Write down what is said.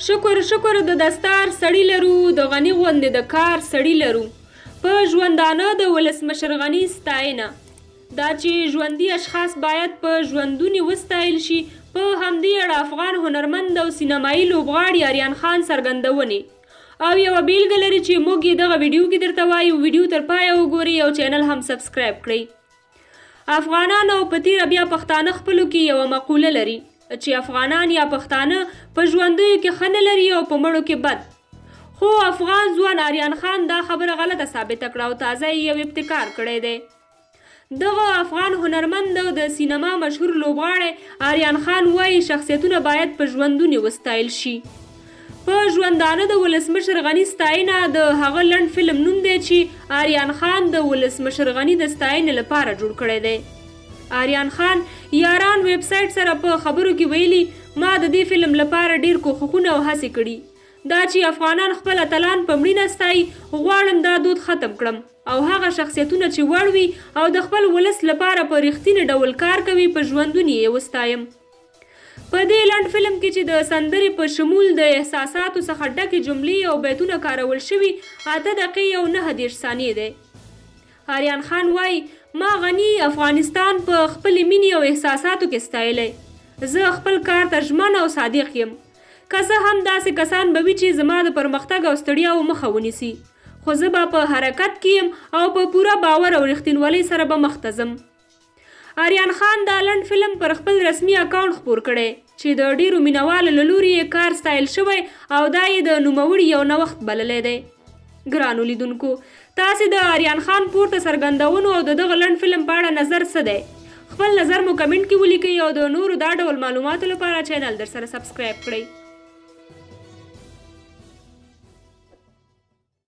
شکر د دستار سړی لرو د غنی غوندې د کار سړی لرو په ژوندانه د ولسمشر غنی ستاینه دا چې ژوندي اشخاص باید په ژوندونې وستایل شي په همدې اړه افغان هنرمند او سینمایي لوبغاړي آریان خان څرګندونې او یوه بیلګه لري چې موږ یې دغه ویډیو کې درته وایو ویډیو تر پایه وګورئ او چینل هم سبسکرایب کړئ افغانان او په تیره بیا پښتانه خپلو کې یوه مقوله لري چې افغانان یا پښتانه په ژوندیو کې ښه نه لري او په مړو کې بد خو افغان ځوان آریان خان دا خبره غلطه ثابته کړه او تازه یې یو ابتکار کړی دی دغه افغان هنرمند او د سینما مشهور لوبغاړی آریان خان وایي شخصیتونه باید په ژوندونې وستایل شي په ژوندانه د ولسمشر غني ستاینه د هغه لنډ فلم نوم دی چې آریان خان د ولسمشر غني د ستاینې لپاره جوړ کړی دی آریان خان یاران ویب سایټ سره په خبرو کې ویلي ما د دې فلم لپاره ډیر کوښښونه او هڅې کړي دا چې افغانان خپل اتلان په مړینه ستایي غواړم دا دود ختم کړم او هغه شخصیتونه چې وړ وي او د خپل ولس لپاره په رښتینې ډول کار کوي په ژوندونې یې وستایم په دې لنډ فلم کې چې د سندرې په شمول د احساساتو څخه ډکې جملې او بیتونه کارول شوي 8 دقیقې او 9 ثانیې دی آریان خان وایي ما غني افغانستان په خپلې مینې او احساساتو کې ستایلی زه خپل کار ته ژمن او صادق یم که څه هم داسې کسان به وي چې زما د پرمختګ او ستړیاو مخه ونیسي خو زه به په حرکت کې یم او په پوره باور او رښتینولۍ سره به مخته ځم آریان خان دا لنډ فلم پر خپل رسمي اکاونټ خپور کړی چې د ډیرو مینوالو له لوري یې کار ستایل شوی او دا یې د نوموړي یو نوښت بللی دی ګرانو لیدونکو تاسې د آریان خان پورته څرګندونو او د دغه لنډ فلم په اړه نظر څه دی خپل نظر مو کمنټ کې ولیکئ او د نورو دا ډول معلوماتو لپاره چینل درسره سبسکرایب کړئ